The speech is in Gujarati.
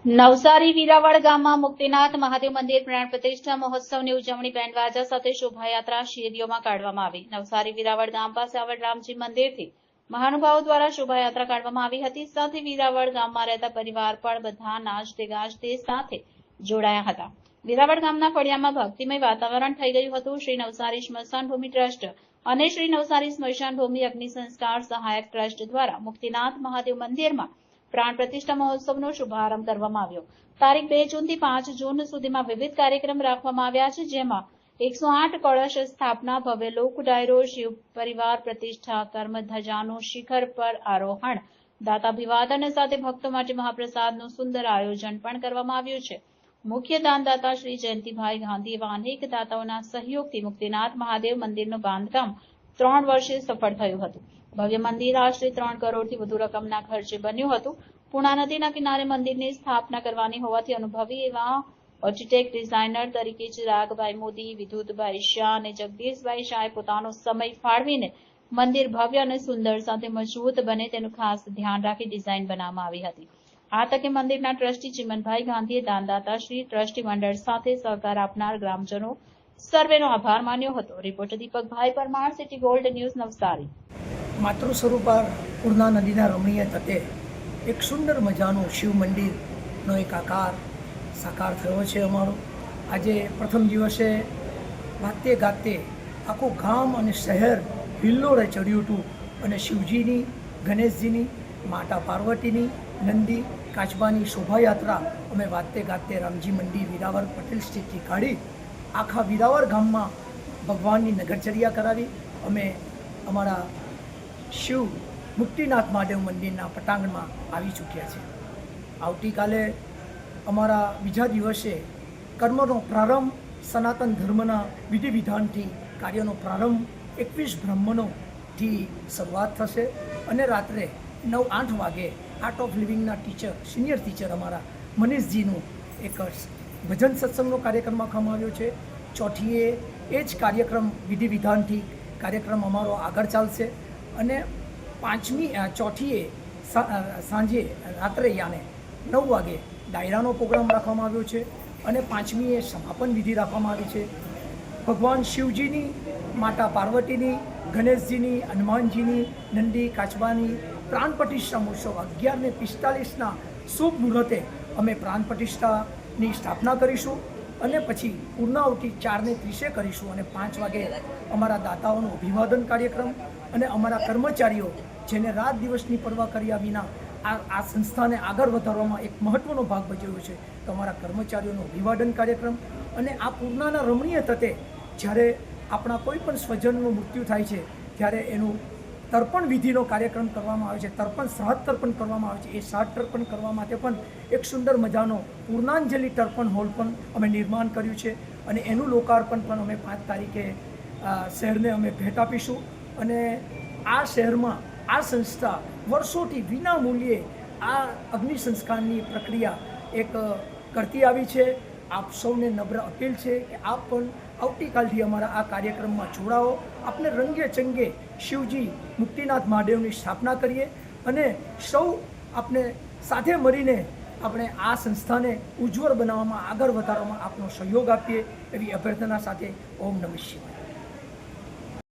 નવસારી વીરાવળ ગામમાં મુક્તિનાથ મહાદેવ મંદિર પ્રાણ પ્રતિષ્ઠા મહોત્સવની ઉજવણી બેન્ડ વાજા સાથે શોભાયાત્રા શેરીઓમાં કાઢવામાં આવી। નવસારી વીરાવળ ગામ પાસે આવેલ રામજી મંદિરથી મહાનુભાવો દ્વારા શોભાયાત્રા કાઢવામાં આવી હતી। સાથે વીરાવળ ગામમાં રહેતા પરિવાર પણ બધા નાચતે ગાજતે સાથે જોડાયા હતા। વીરાવળ ગામના ફળિયામાં ભક્તિમય વાતાવરણ થઈ ગયું હતું। શ્રી નવસારી સ્મશાન ભૂમિ ટ્રસ્ટ અને શ્રી નવસારી સ્મશાન ભૂમિ અગ્નિ સંસ્કાર સહાયક ટ્રસ્ટ દ્વારા મુક્તિનાથ મહાદેવ મંદિરમાં પ્રાણ પ્રતિષ્ઠા મહોત્સવનો શુભારંભ કરવામાં આવ્યો। તારીખ 2 જૂનથી 5 જૂન સુધીમાં વિવિધ કાર્યક્રમ રાખવામાં આવ્યા છે, જેમાં 108 કળશ સ્થાપના, ભવ્ય લોક ડાયરો, શિવ પરિવાર પ્રતિષ્ઠા, કર્મ ધજાનું શિખર પર આરોહણ, દાતાભિવાદન સાથે ભક્તો માટે મહાપ્રસાદનું સુંદર આયોજન પણ કરવામાં આવ્યું છે। મુખ્ય દાનદાતા શ્રી જયંતિભાઈ ગાંધી એવા અનેક દાતાઓના સહયોગથી મુક્તિનાથ મહાદેવ મંદિરનું બાંધકામ 3 વર્ષે સફળ થયું હતું। ભવ્ય મંદિર આશરે 3 કરોડથી વધુ રકમના ખર્ચે બન્યું હતું। પૂર્ણા નદીના કિનારે મંદિરની સ્થાપના કરવાની હોવાથી અનુભવી એવા આર્કિટેક્ટ ડિઝાઇનર તરીકે ચિરાગભાઈ મોદી, વિદ્યુતભાઈ શાહ અને જગદીશભાઈ શાહે પોતાનો સમય ફાળવીને મંદિર ભવ્ય અને સુંદર સાથે મજબૂત બને તેનું ખાસ ધ્યાન રાખી ડિઝાઇન બનાવવામાં આવી હતી। આ તકે મંદિરના ટ્રસ્ટી ચિમનભાઈ ગાંધીએ દાનદાતા શ્રી ટ્રસ્ટી મંડળ સાથે સહકાર આપનાર ગ્રામજનો સર્વેનો આભાર માન્યો હતો। રિપોર્ટર દીપકભાઈ Parmar, City Gold News, Navsari. માતૃ સ્વરૂપા પૂર્ણા નદીના રમણીય તટે એક સુંદર મજાનું શિવ મંદિરનો એક આકાર સાકાર થયો છે અમારો। આજે પ્રથમ દિવસે વાતે ગાતે આખું ગામ અને શહેર હિલ્લોળે ચડ્યું હતું અને શિવજીની, ગણેશજીની, માતા પાર્વતીની, નંદી કાચબાની શોભાયાત્રા અમે વાતે ગાતે રામજી મંદિર વીરાવળ પટેલ સ્ટ્રીટથી કાઢી આખા વીરાવળ ગામમાં ભગવાનની નગરચર્યા કરાવી અમે અમારા શિવ મુક્તિનાથ મહાદેવ મંદિરના પટાંગણમાં આવી ચૂક્યા છે। આવતીકાલે અમારા બીજા દિવસે કર્મનો પ્રારંભ, સનાતન ધર્મના વિધિ વિધાનથી કાર્યનો પ્રારંભ 21 બ્રાહ્મણોથી શરૂઆત થશે અને રાત્રે 9-8 વાગે આર્ટ ઓફ લિવિંગના ટીચર, સિનિયર ટીચર અમારા મનીષજીનું એક ભજન સત્સંગનો કાર્યક્રમ રાખવામાં આવ્યો છે। ચોથીએ એ જ કાર્યક્રમ વિધિ વિધાનથી કાર્યક્રમ અમારો આગળ ચાલશે અને ચોથીએ સાંજે રાત્રે 9 વાગે ડાયરાનો પ્રોગ્રામ રાખવામાં આવ્યો છે અને 5મીએ સમાપન વિધિ રાખવામાં આવી છે। ભગવાન શિવજીની, માતા પાર્વતીની, ગણેશજીની, હનુમાનજીની, નંદી કાચબાની પ્રાણ પ્રતિષ્ઠા મહોત્સવ 11:45ના શુભ મુહૂર્તે અમે પ્રાણ પ્રતિષ્ઠાની સ્થાપના કરીશું અને પછી પૂર્ણાહુતિ 4:30 કરીશું અને 5 વાગે અમારા દાતાઓનો અભિવાદન કાર્યક્રમ અને અમારા કર્મચારીઓ જેને રાત દિવસની પરવા કર્યા વિના આ સંસ્થાને આગળ વધારવામાં એક મહત્ત્વનો ભાગ ભજવ્યો છે, તો અમારા કર્મચારીઓનો અભિવાદન કાર્યક્રમ અને આ પૂર્ણાના રમણીય તટે જ્યારે આપણા કોઈ પણ સ્વજનનું મૃત્યુ થાય છે ત્યારે એનું તર્પણ વિધિનો કાર્યક્રમ કરવામાં આવે છે, શ્રાદ્ધ તર્પણ કરવામાં આવે છે। એ શ્રાદ્ધ તર્પણ કરવા માટે પણ એક સુંદર મજાનો પૂર્ણાંજલિ તર્પણ હોલ પણ અમે નિર્માણ કર્યું છે અને એનું લોકાર્પણ પણ અમે 5 તારીખે શહેરને અમે ભેટ આપીશું અને આ શહેરમાં આ સંસ્થા વર્ષોથી વિના મૂલ્યે આ અગ્નિ સંસ્કારની પ્રક્રિયા એક કરતી આવી છે। આપ સૌને નમ્ર અપીલ છે કે આપ પણ આવતીકાલથી અમારા આ કાર્યક્રમમાં જોડાઓ, આપને રંગે ચંગે શિવજી મુક્તિનાથ મહાદેવની સ્થાપના કરીએ અને સૌ આપને સાથે મળીને આપણે આ સંસ્થાને ઉજ્જવળ બનાવવામાં, આગળ વધારવામાં આપનો સહયોગ આપીએ એવી અભ્યર્થના સાથે ઓમ નમઃ શિવાય।